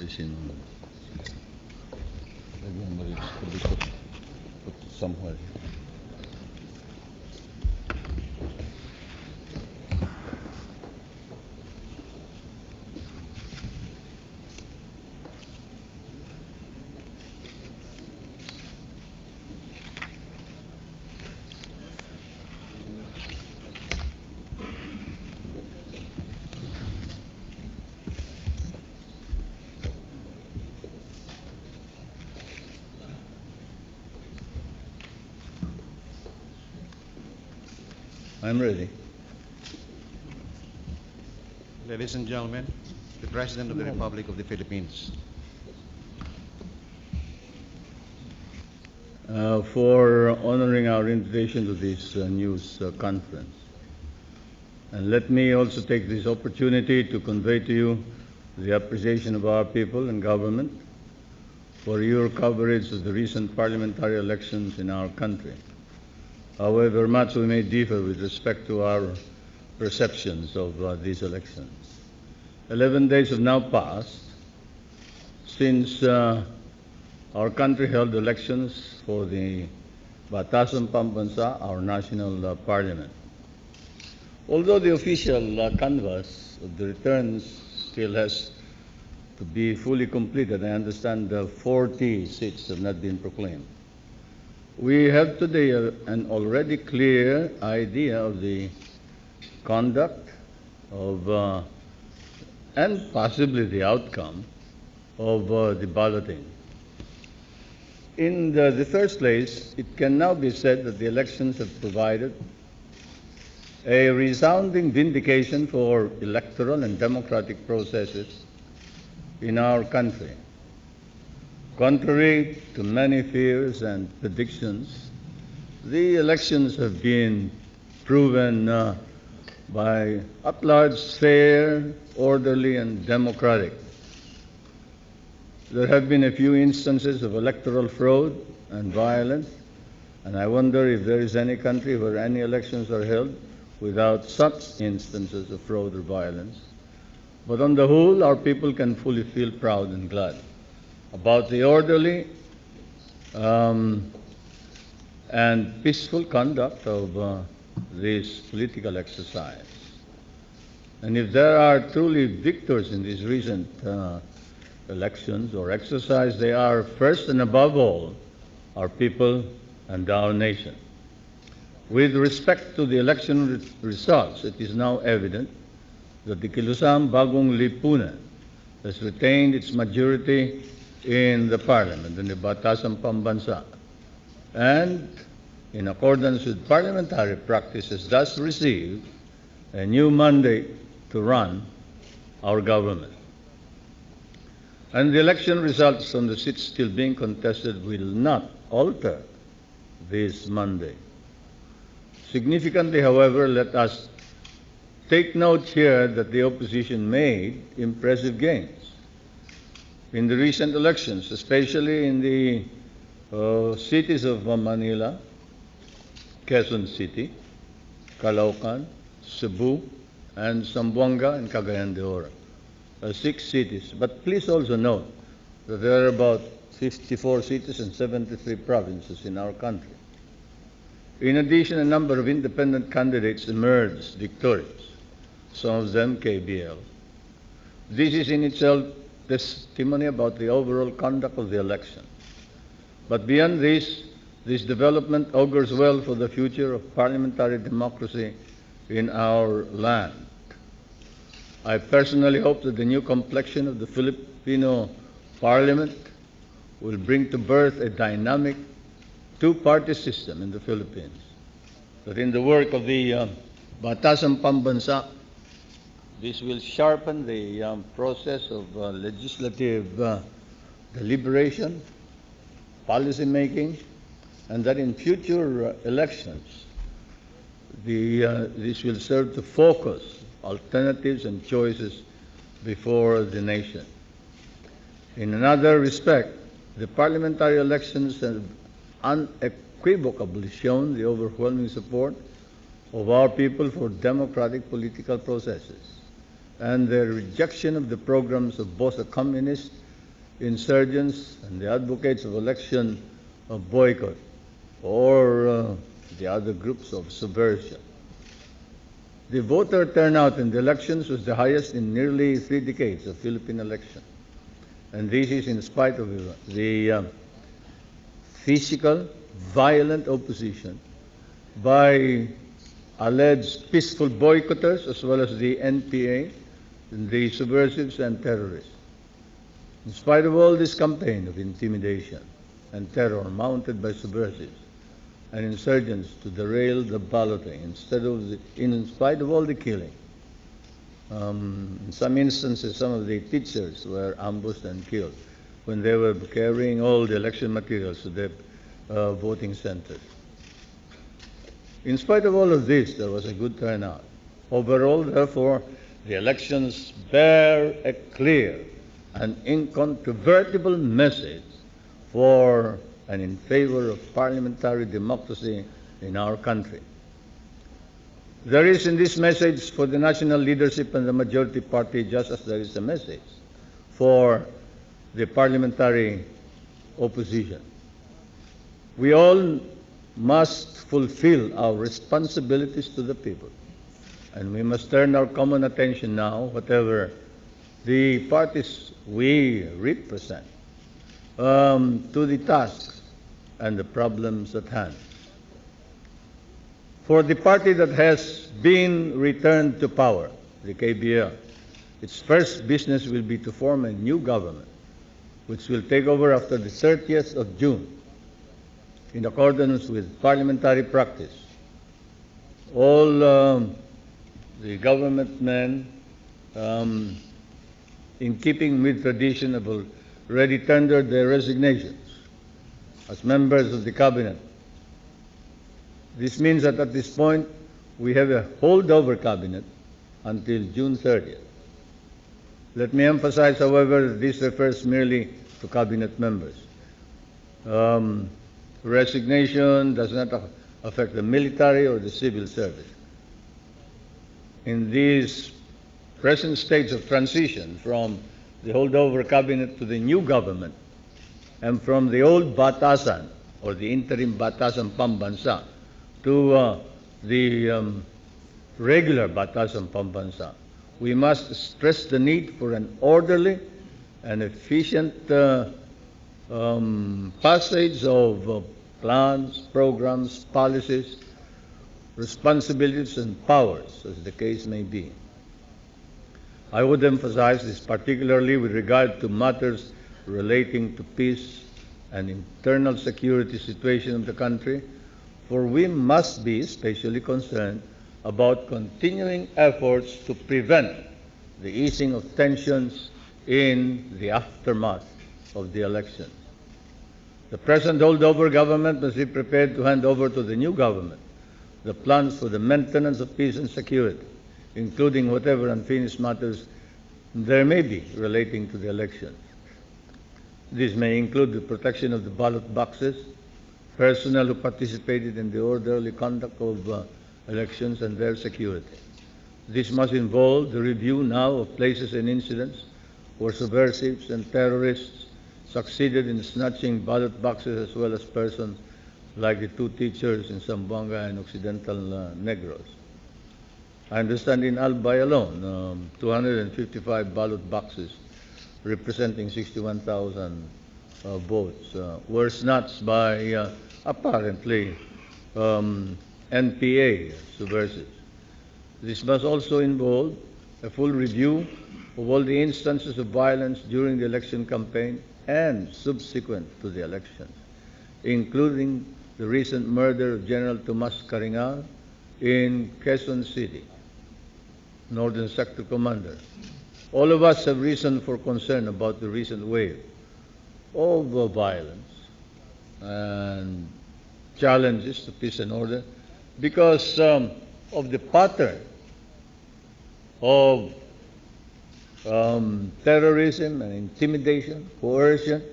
alisin mo. Lagyan mo rin sa likod. Put it somewhere. I'm ready. Ladies and gentlemen, the President of the Republic of the Philippines. For honoring our invitation to this news conference. And let me also take this opportunity to convey to you the appreciation of our people and government for your coverage of the recent parliamentary elections in our country. However much we may differ with respect to our perceptions of these elections. 11 days have now passed since our country held elections for the Batasang Pambansa, our national parliament. Although the official canvass of the returns still has to be fully completed, I understand 40 seats have not been proclaimed. We have today an already clear idea of the conduct of and possibly the outcome of the balloting. In the first place, it can now be said that the elections have provided a resounding vindication for electoral and democratic processes in our country. Contrary to many fears and predictions, the elections have been proven by at large fair, orderly, and democratic. There have been a few instances of electoral fraud and violence, and I wonder if there is any country where any elections are held without such instances of fraud or violence. But on the whole, our people can fully feel proud and glad about the orderly and peaceful conduct of this political exercise. And if there are truly victors in these recent elections or exercise, they are first and above all our people and our nation. With respect to the election results, it is now evident that the Kilusang Bagong Lipunan has retained its majority in the Parliament, in the Batasang Pambansa, and in accordance with parliamentary practices, thus received a new mandate to run our government. And the election results on the seats still being contested will not alter this mandate. Significantly, however, let us take note here that the opposition made impressive gains in the recent elections, especially in the cities of Manila, Quezon City, Caloocan, Cebu, and Zamboanga and Cagayan de Oro. 6 cities. But please also note that there are about 54 cities and 73 provinces in our country. In addition, a number of independent candidates emerged victorious, some of them KBL. This is in itself testimony about the overall conduct of the election. But beyond this development augurs well for the future of parliamentary democracy in our land. I personally hope that the new complexion of the Filipino Parliament will bring to birth a dynamic two-party system in the Philippines. That in the work of the Batasang Pambansa, this will sharpen the process of legislative deliberation, policy making, and that in future elections, this will serve to focus alternatives and choices before the nation. In another respect, the parliamentary elections have unequivocally shown the overwhelming support of our people for democratic political processes and their rejection of the programs of both the communist insurgents and the advocates of election boycott or the other groups of subversion. The voter turnout in the elections was the highest in nearly 3 decades of Philippine election. And this is in spite of the physical, violent opposition by alleged peaceful boycotters as well as the NPA, the subversives and terrorists. In spite of all this campaign of intimidation and terror mounted by subversives and insurgents to derail the balloting, in spite of all the killing, in some instances, some of the teachers were ambushed and killed when they were carrying all the election materials to their voting centers. In spite of all of this, there was a good turnout. Overall, therefore, the elections bear a clear and incontrovertible message for and in favor of parliamentary democracy in our country. There is in this message for the national leadership and the majority party just as there is a message for the parliamentary opposition. We all must fulfill our responsibilities to the people, and we must turn our common attention now, whatever the parties we represent, to the tasks and the problems at hand. For the party that has been returned to power, the KBL, its first business will be to form a new government, which will take over after the 30th of June, in accordance with parliamentary practice. All the government men, in keeping with tradition, have already tendered their resignations as members of the cabinet. This means that at this point, we have a holdover cabinet until June 30th. Let me emphasize, however, that this refers merely to cabinet members. Resignation does not affect the military or the civil service. In this present stage of transition from the holdover cabinet to the new government, and from the old batasan or the interim batasan pambansa to the regular batasan pambansa, we must stress the need for an orderly and efficient passage of plans, programs, policies, responsibilities, and powers, as the case may be. I would emphasize this particularly with regard to matters relating to peace and internal security situation of the country, for we must be especially concerned about continuing efforts to prevent the easing of tensions in the aftermath of the election. The present holdover government must be prepared to hand over to the new government the plans for the maintenance of peace and security, including whatever unfinished matters there may be relating to the election. This may include the protection of the ballot boxes, personnel who participated in the orderly conduct of elections, and their security. This must involve the review now of places and incidents where subversives and terrorists succeeded in snatching ballot boxes, as well as persons like the 2 teachers in Zamboanga and Occidental Negros. I understand in Albay alone, 255 ballot boxes representing 61,000 votes were snatched by apparently NPA subversives. This must also involve a full review of all the instances of violence during the election campaign and subsequent to the elections, including the recent murder of General Tomas Caringal in Quezon City, Northern Sector Commander. All of us have reason for concern about the recent wave of violence and challenges to peace and order because of the pattern of terrorism and intimidation, coercion,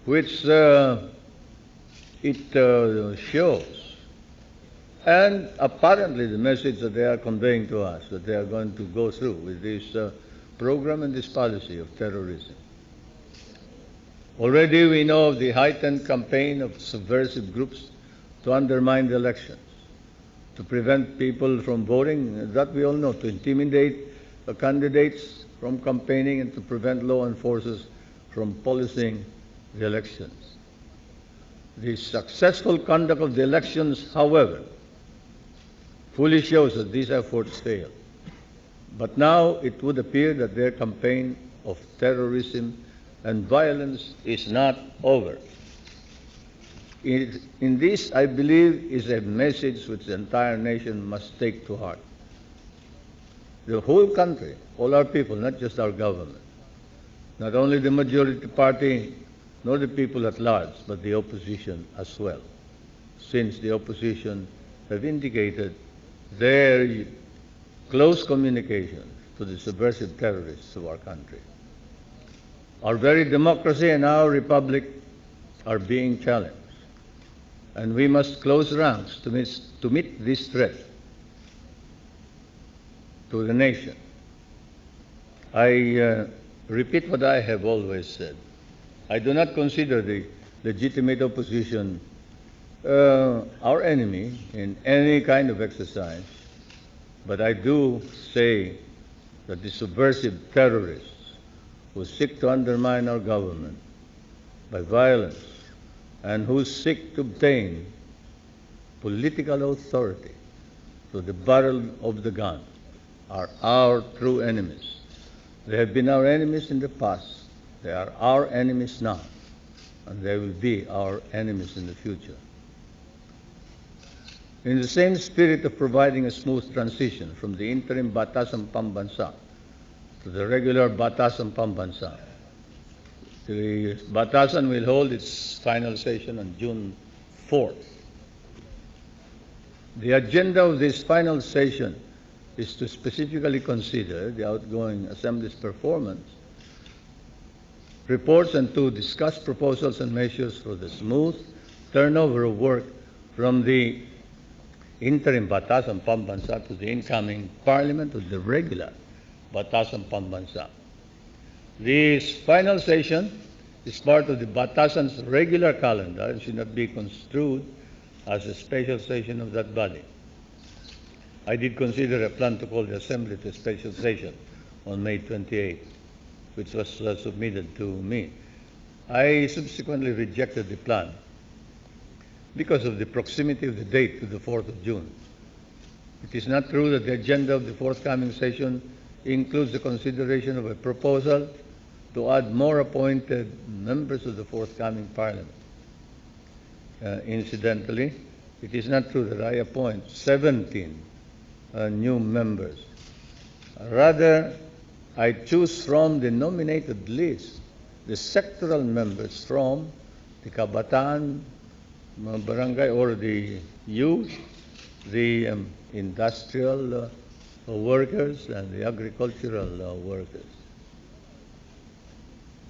which it shows. And apparently the message that they are conveying to us, that they are going to go through with this program and this policy of terrorism. Already we know of the heightened campaign of subversive groups to undermine the elections, to prevent people from voting, that we all know, to intimidate the candidates from campaigning and to prevent law enforcers from policing the elections. The successful conduct of the elections, however, fully shows that these efforts failed. But now it would appear that their campaign of terrorism and violence is not over. In this, I believe, is a message which the entire nation must take to heart. The whole country, all our people, not just our government, not only the majority party, nor the people at large, but the opposition as well, since the opposition have indicated their close communication to the subversive terrorists of our country. Our very democracy and our republic are being challenged, and we must close ranks to meet this threat to the nation. I repeat what I have always said. I do not consider the legitimate opposition our enemy in any kind of exercise, but I do say that the subversive terrorists who seek to undermine our government by violence and who seek to obtain political authority through the barrel of the gun are our true enemies. They have been our enemies in the past, they are our enemies now, and they will be our enemies in the future. In the same spirit of providing a smooth transition from the interim Batasang Pambansa to the regular Batasang Pambansa, the Batasan will hold its final session on June 4th. The agenda of this final session is to specifically consider the outgoing Assembly's performance reports and to discuss proposals and measures for the smooth turnover of work from the interim Batasang Pambansa to the incoming Parliament to the regular Batasang Pambansa. This final session is part of the Batasan's regular calendar and should not be construed as a special session of that body. I did consider a plan to call the Assembly to a special session on May 28th, which was submitted to me. I subsequently rejected the plan because of the proximity of the date to the 4th of June. It is not true that the agenda of the forthcoming session includes the consideration of a proposal to add more appointed members of the forthcoming Parliament. Incidentally, it is not true that I appoint 17 new members. Rather, I choose from the nominated list the sectoral members from the Kabataan Barangay or the youth, the industrial workers, and the agricultural workers.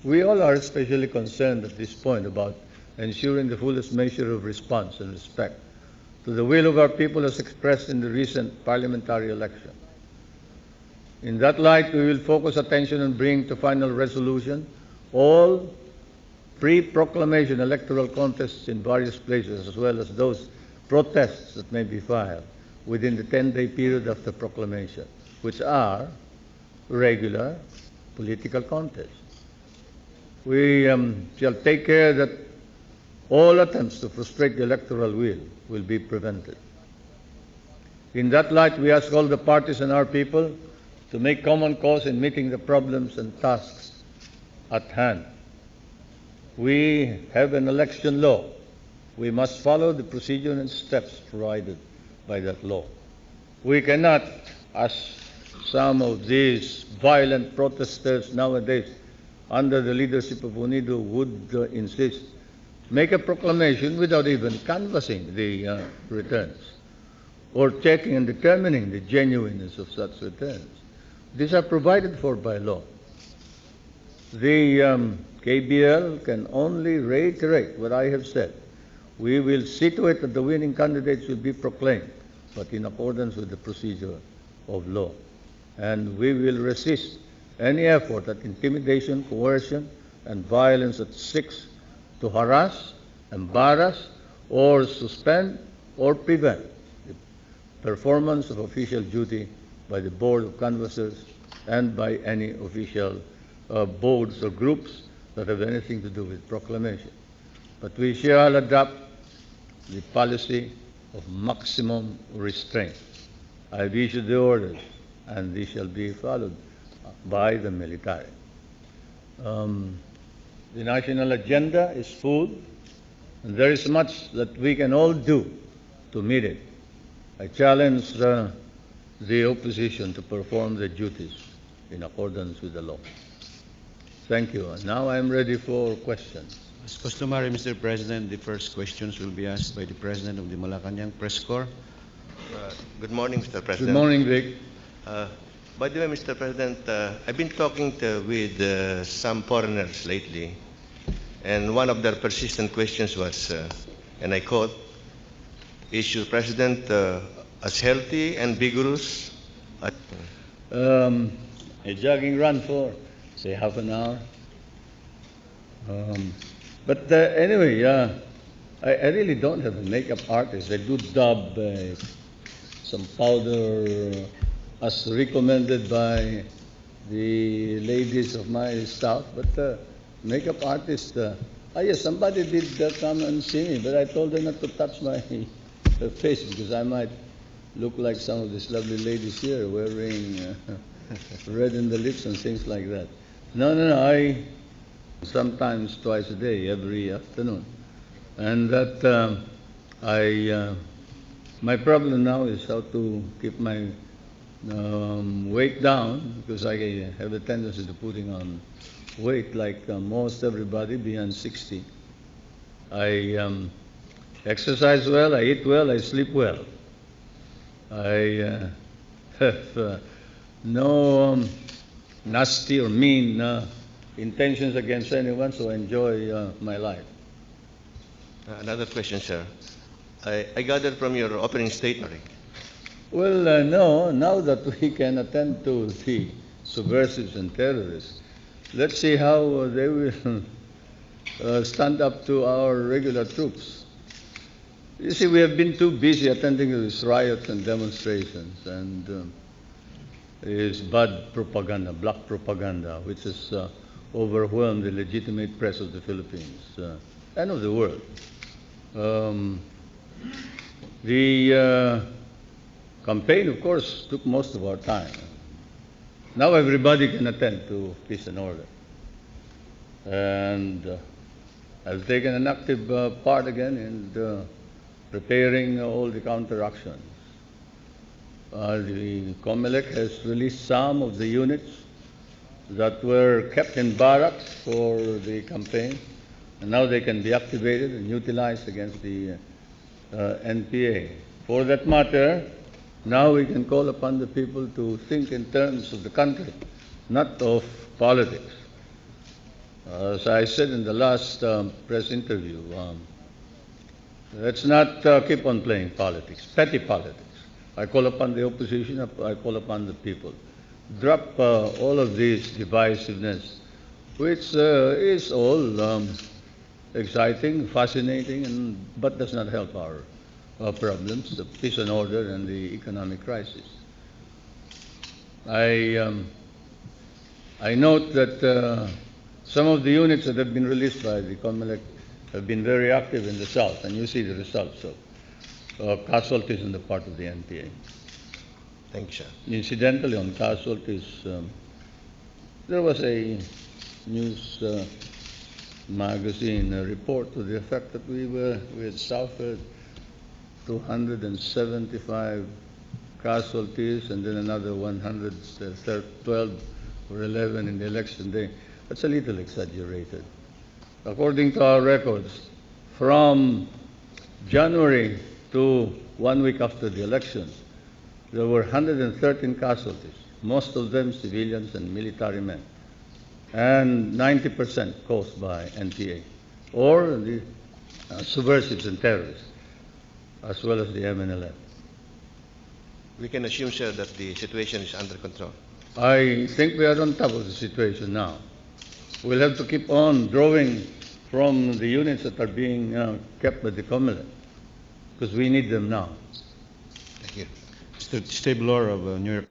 We all are especially concerned at this point about ensuring the fullest measure of response and respect to the will of our people as expressed in the recent parliamentary election. In that light, we will focus attention on bringing to final resolution all pre-proclamation electoral contests in various places, as well as those protests that may be filed within the 10-day period after proclamation, which are regular political contests. We shall take care that all attempts to frustrate the electoral will be prevented. In that light, we ask all the parties and our people to make common cause in meeting the problems and tasks at hand. We have an election law. We must follow the procedure and steps provided by that law. We cannot, as some of these violent protesters nowadays under the leadership of UNIDO would insist, make a proclamation without even canvassing the returns or checking and determining the genuineness of such returns. These are provided for by law. The KBL can only reiterate what I have said. We will see to it that the winning candidates will be proclaimed, but in accordance with the procedure of law. And we will resist any effort at intimidation, coercion, and violence that seeks to harass, embarrass, or suspend or prevent the performance of official duty by the Board of Canvassers and by any official boards or groups that have anything to do with proclamation. But we shall adopt the policy of maximum restraint. I've issued the orders, and these shall be followed by the military. The national agenda is full, and there is much that we can all do to meet it. I challenge the opposition to perform their duties in accordance with the law. Thank you. And now I'm ready for questions. As customary, Mr. President, the first questions will be asked by the President of the Malacanang Press Corps. Good morning, Mr. Good President. morning, Vic. By the way, Mr. President, I've been talking with some foreigners lately, and one of their persistent questions was, and I quote, "Is your President as healthy and vigorous?" A jogging run for, say, half an hour. But anyway, I really don't have a makeup artist. I do dab some powder as recommended by the ladies of my staff. But makeup artist, yes, somebody did come and see me, but I told them not to touch my face because I might look like some of these lovely ladies here wearing red in the lips and things like that. No, I sometimes twice a day, every afternoon. And that my problem now is how to keep my weight down, because I have a tendency to putting on weight like most everybody beyond 60. I exercise well, I eat well, I sleep well. I have no nasty or mean intentions against anyone, so I enjoy my life. Another question, sir. I gathered from your opening statement. Well, no, now that we can attend to the subversives and terrorists, let's see how they will stand up to our regular troops. You see, we have been too busy attending to these riots and demonstrations, and it's bad propaganda, black propaganda, which has overwhelmed the legitimate press of the Philippines and of the world. The campaign, of course, took most of our time. Now everybody can attend to peace and order. And I've taken an active part again in preparing all the counteractions. The COMELEC has released some of the units that were kept in barracks for the campaign, and now they can be activated and utilized against the NPA. For that matter, now we can call upon the people to think in terms of the country, not of politics. As I said in the last press interview, let's not keep on playing politics, petty politics. I call upon the opposition, I call upon the people. Drop all of this divisiveness, which is all exciting, fascinating, but does not help our problems, the peace and order and the economic crisis. I note that some of the units that have been released by the COMELEC have been very active in the South, and you see the results of casualties on the part of the NPA. Thank you, sir. Incidentally, on casualties, there was a news magazine report to the effect that we had suffered 275 casualties and then another 112 or 11 in the election day. That's a little exaggerated. According to our records, from January to 1 week after the elections, there were 113 casualties, most of them civilians and military men, and 90% caused by NPA, or the subversives and terrorists, as well as the MNLF. We can assume, sir, that the situation is under control. I think we are on top of the situation now. we'll have to keep on drawing from the units that are being kept by the COMELEC, because we need them now. Thank you. Mr. Steve Lore of New York.